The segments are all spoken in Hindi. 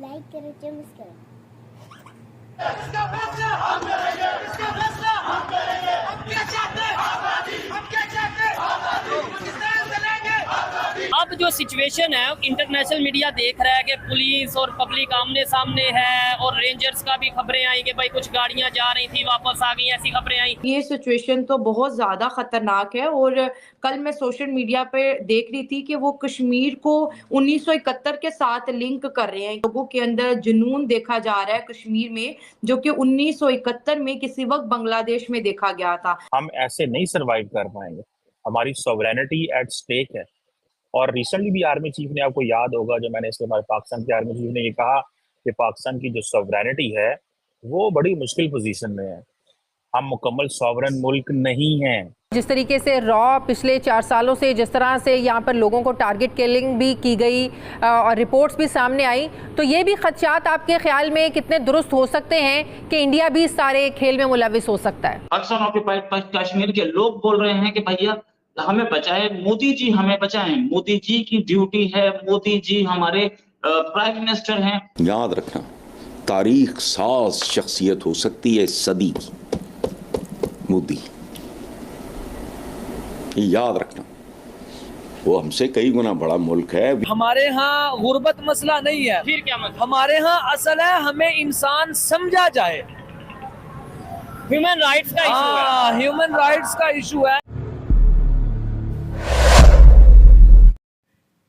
लाइक करो, चमस करो। इसका फैसला हम करेंगे, इसका फैसला हम करेंगे। हम क्या चाहते हैं? आजादी। हम क्या चाहते हैं? आजादी। पाकिस्तान से लेंगे आजादी। अब जो सिचुएशन है इंटरनेशनल मीडिया देख रहा है कि पुलिस और पब्लिक आमने सामने है और रेंजर्स का भी खबरें आई कि भाई कुछ गाड़ियां जा रही थी वापस आ गई, ऐसी खबरें आई। ये सिचुएशन तो बहुत ज्यादा खतरनाक है और कल मैं सोशल मीडिया पे देख रही थी कि वो कश्मीर को 1971 के साथ लिंक कर रहे हैं। लोगों के अंदर जुनून देखा जा रहा है कश्मीर में, जो कि 1971 में किसी वक्त बांग्लादेश में देखा गया था। हम ऐसे नहीं सरवाइव कर पाएंगे, हमारी सॉवरेनिटी एट स्टेक है। और रिसेंटली भी आर्मी चीफ ने, आपको याद होगा, जो मैंने इसके बाद पाकिस्तान के आर्मी चीफ ने ये कहा कि पाकिस्तान की जो सॉवरेनिटी है वो बड़ी मुश्किल पोजीशन में है, हम मुकम्मल सॉवरन मुल्क नहीं हैं। जिस तरीके से रॉ पिछले 4 सालों से जिस तरह से यहाँ पर लोगों को टारगेट किलिंग भी की गई और रिपोर्ट्स भी सामने आई, तो ये भी खदशात आपके ख्याल में कितने दुरुस्त हो सकते हैं कि इंडिया भी इस सारे खेल में मुलविस हो सकता है? पाकिस्तान ऑक्युपाइड कश्मीर के लोग बोल रहे हैं कि भैया हमें बचाए, मोदी जी हमें बचाएं, मोदी जी की ड्यूटी है, मोदी जी हमारे प्राइम मिनिस्टर हैं। याद रखना, तारीख साज शख्सियत हो सकती है सदी की, मोदी, याद रखना, वो हमसे कई गुना बड़ा मुल्क है। हमारे यहाँ गुर्बत मसला नहीं है, फिर क्या मतलब? हमारे यहाँ असल है हमें इंसान समझा जाए, ह्यूमन राइट्स का इशू है। ह्यूमन राइट्स का इशू है।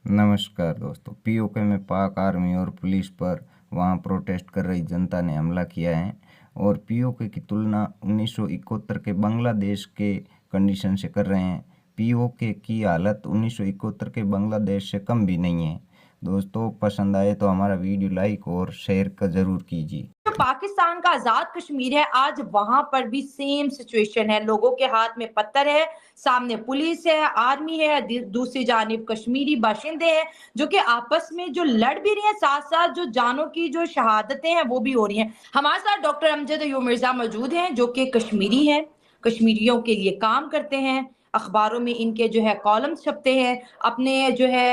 नमस्कार दोस्तों, पीओके में पाक आर्मी और पुलिस पर वहां प्रोटेस्ट कर रही जनता ने हमला किया है और पीओके की तुलना 1971 के बांग्लादेश के कंडीशन से कर रहे हैं। पीओके की हालत 1971 के बांग्लादेश से कम भी नहीं है। दोस्तों, पसंद आए तो हमारा वीडियो लाइक और शेयर का जरूर कीजिए। जो पाकिस्तान का आजाद कश्मीर है, आज वहां पर भी सेम सिचुएशन है। लोगों के हाथ में पत्थर है, सामने पुलिस है, आर्मी है, दूसरी जानिब कश्मीरी बाशिंदे हैं जो कि आपस में जो लड़ भी रही हैं, साथ साथ जो जानों की जो शहादतें हैं वो भी हो रही हैं। हमारे साथ डॉक्टर अमजद अयूब मिर्जा मौजूद हैं जो कि कश्मीरी हैं, कश्मीरियों के लिए काम करते हैं, अखबारों में इनके जो है कॉलम्स छपते हैं, अपने जो है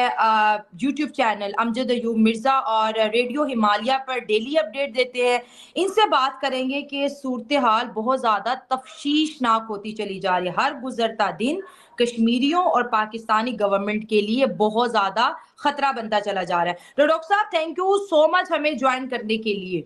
यूट्यूब चैनल अमजद अयूब मिर्जा और रेडियो हिमालय पर डेली अपडेट देते हैं। इनसे बात करेंगे कि सूरत हाल बहुत ज़्यादा तफ्शीशनाक होती चली जा रही है। हर गुजरता दिन कश्मीरियों और पाकिस्तानी गवर्नमेंट के लिए बहुत ज़्यादा खतरा बनता चला जा रहा है। तो डॉक्टर साहब, थैंक यू सो मच हमें ज्वाइन करने के लिए।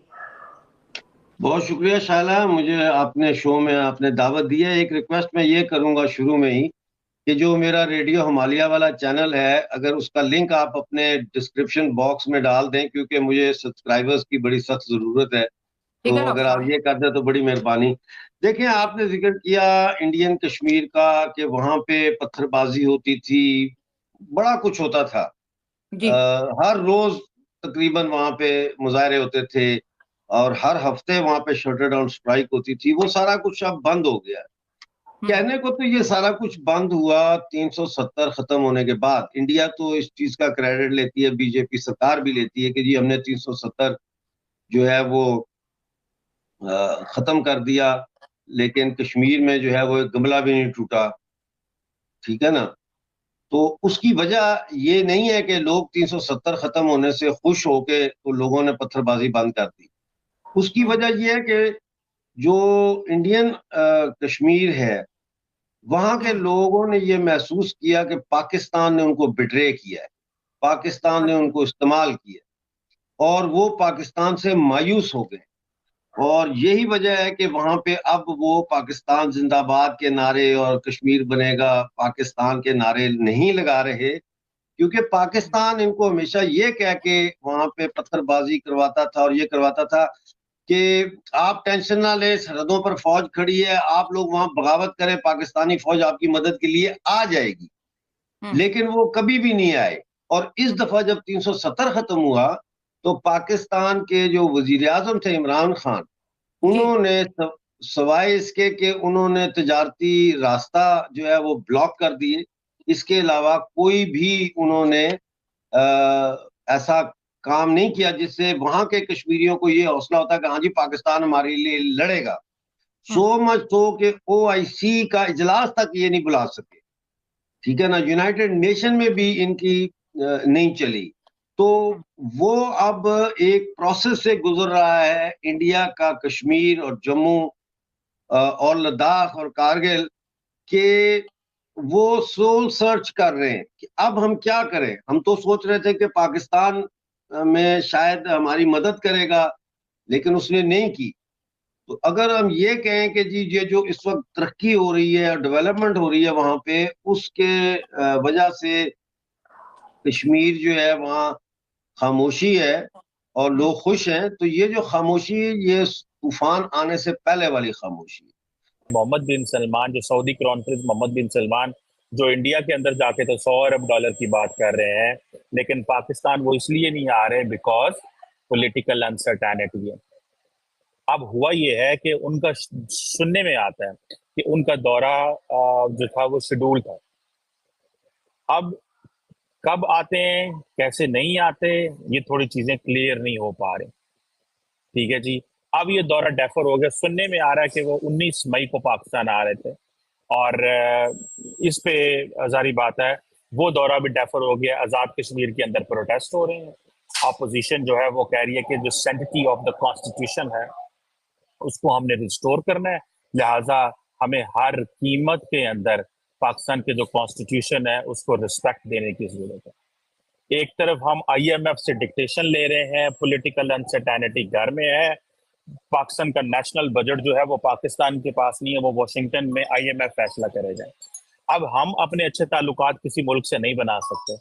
बहुत शुक्रिया शाला, मुझे आपने शो में आपने दावत दी है। एक रिक्वेस्ट मैं ये करूंगा शुरू में ही कि जो मेरा रेडियो हिमालय वाला चैनल है, अगर उसका लिंक आप अपने डिस्क्रिप्शन बॉक्स में डाल दें, क्योंकि मुझे सब्सक्राइबर्स की बड़ी सख्त जरूरत है, तो अगर आप ये कर दें तो बड़ी मेहरबानी। देखिए, आपने जिक्र किया इंडियन कश्मीर का कि वहां पे पत्थरबाजी होती थी, बड़ा कुछ होता था। हर रोज तकरीबन वहां पे मुजाहरे होते थे और हर हफ्ते वहां पे शटर डाउन स्ट्राइक होती थी। वो सारा कुछ अब बंद हो गया है। कहने को तो ये सारा कुछ बंद हुआ 370 खत्म होने के बाद। इंडिया तो इस चीज का क्रेडिट लेती है, बीजेपी सरकार भी लेती है कि जी हमने 370 जो है वो खत्म कर दिया, लेकिन कश्मीर में जो है वो एक गमला भी नहीं टूटा, ठीक है ना। तो उसकी वजह ये नहीं है कि लोग 370 खत्म होने से खुश होके तो लोगों ने पत्थरबाजी बंद कर दी। उसकी वजह यह है कि जो इंडियन कश्मीर है, वहां के लोगों ने ये महसूस किया कि पाकिस्तान ने उनको बिट्रे किया है, पाकिस्तान ने उनको इस्तेमाल किया और वो पाकिस्तान से मायूस हो गए। और यही वजह है कि वहां पे अब वो पाकिस्तान जिंदाबाद के नारे और कश्मीर बनेगा पाकिस्तान के नारे नहीं लगा रहे, क्योंकि पाकिस्तान इनको हमेशा ये कह के वहां पे पत्थरबाजी करवाता था और ये करवाता था कि आप टेंशन ना ले, सरहदों पर फौज खड़ी है, आप लोग वहां बगावत करें, पाकिस्तानी फौज आपकी मदद के लिए आ जाएगी। लेकिन वो कभी भी नहीं आए। और इस दफा जब 370 खत्म हुआ तो पाकिस्तान के जो वजीर आजम थे इमरान खान, उन्होंने सवाए इसके कि उन्होंने तजारती रास्ता जो है वो ब्लॉक कर दिए, इसके अलावा कोई भी उन्होंने ऐसा काम नहीं किया जिससे वहां के कश्मीरियों को ये हौसला होता कि हाँ जी पाकिस्तान हमारे लिए लड़ेगा। सो मच तो कि OIC का इजलास तक ये नहीं बुला सके, ठीक है ना। यूनाइटेड नेशन में भी इनकी नहीं चली। तो वो अब एक प्रोसेस से गुजर रहा है इंडिया का, कश्मीर और जम्मू और लद्दाख और कारगिल के, वो सोल सर्च कर रहे हैं कि अब हम क्या करें। हम तो सोच रहे थे कि पाकिस्तान में शायद हमारी मदद करेगा, लेकिन उसने नहीं की। तो अगर हम ये कहें कि जी ये जो इस वक्त तरक्की हो रही है और डेवलपमेंट हो रही है वहां पे, उसके वजह से कश्मीर जो है वहाँ खामोशी है और लोग खुश हैं, तो ये जो खामोशी, ये तूफान आने से पहले वाली खामोशी। मोहम्मद बिन सलमान, जो सऊदी क्राउन प्रिंस मोहम्मद बिन सलमान, जो इंडिया के अंदर जाके तो 100 अरब डॉलर की बात कर रहे हैं, लेकिन पाकिस्तान वो इसलिए नहीं आ रहे बिकॉज पॉलिटिकल अनसर्टेनिटी है। अब हुआ ये है कि उनका सुनने में आता है कि उनका दौरा जो था वो शेड्यूल था। अब कब आते हैं, कैसे नहीं आते, ये थोड़ी चीजें क्लियर नहीं हो पा रही। ठीक है जी, अब ये दौरा डेफर हो गया। सुनने में आ रहा है कि वो 19 मई को पाकिस्तान आ रहे थे और इस पे जारी बात है वो दौरा भी डेफर हो गया। आज़ाद कश्मीर के अंदर प्रोटेस्ट हो रहे हैं। अपोजिशन जो है वो कह रही है कि जो सेंटिटी ऑफ द कॉन्स्टिट्यूशन है उसको हमने रिस्टोर करना है, लिहाजा हमें हर कीमत के अंदर पाकिस्तान के जो कॉन्स्टिट्यूशन है उसको रिस्पेक्ट देने की जरूरत है। एक तरफ हम IMF से डिक्टेशन ले रहे हैं, पॉलिटिकल अनसर्टेनिटी घर में है, पाकिस्तान का नेशनल बजट जो है वो पाकिस्तान के पास नहीं है, वो वॉशिंगटन में IMF फैसला करेगा। अब हम अपने अच्छे ताल्लुकात किसी मुल्क से नहीं बना सकते।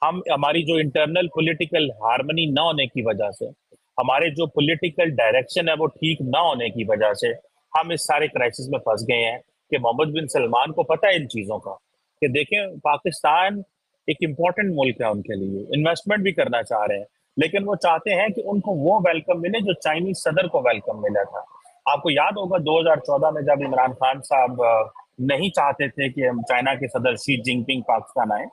हम हमारी जो इंटरनल पॉलिटिकल हार्मनी ना होने की वजह से, हमारे जो पॉलिटिकल डायरेक्शन है वो ठीक ना होने की वजह से हम इस सारे क्राइसिस में फंस गए हैं कि मोहम्मद बिन सलमान को पता है इन चीज़ों का कि देखें पाकिस्तान एक इम्पॉर्टेंट मुल्क है उनके लिए, इन्वेस्टमेंट भी करना चाह रहे हैं, लेकिन वो चाहते हैं कि उनको वो वेलकम मिले जो चाइनीज सदर को वेलकम मिला था। आपको याद होगा 2014 में जब इमरान खान साहब नहीं चाहते थे कि हम चाइना के सदर शी जिनपिंग पाकिस्तान आए,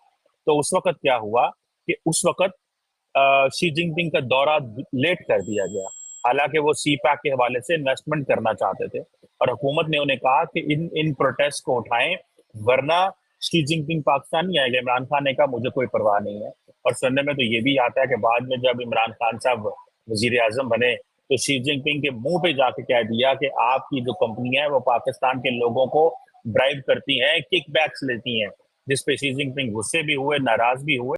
तो उस वक्त क्या हुआ कि उस वक्त शी जिनपिंग का दौरा लेट कर दिया गया, हालांकि वो CPEC के हवाले से इन्वेस्टमेंट करना चाहते थे और हुकूमत ने उन्हें कहा कि इन प्रोटेस्ट को उठाएं वरना शी जिनपिंग पाकिस्तान नहीं आएगा। इमरान खान ने कहा मुझे कोई परवाह नहीं है। और सुनने में तो ये भी आता है कि बाद में जब इमरान खान साहब वजीर आजम बने तो शी जिनपिंग के मुंह पे जाके कह दिया कि आपकी जो कंपनियां हैं वो पाकिस्तान के लोगों को ब्राइब करती हैं, किकबैक्स लेती हैं, जिस पे शी जिनपिंग गुस्से भी हुए, नाराज भी हुए।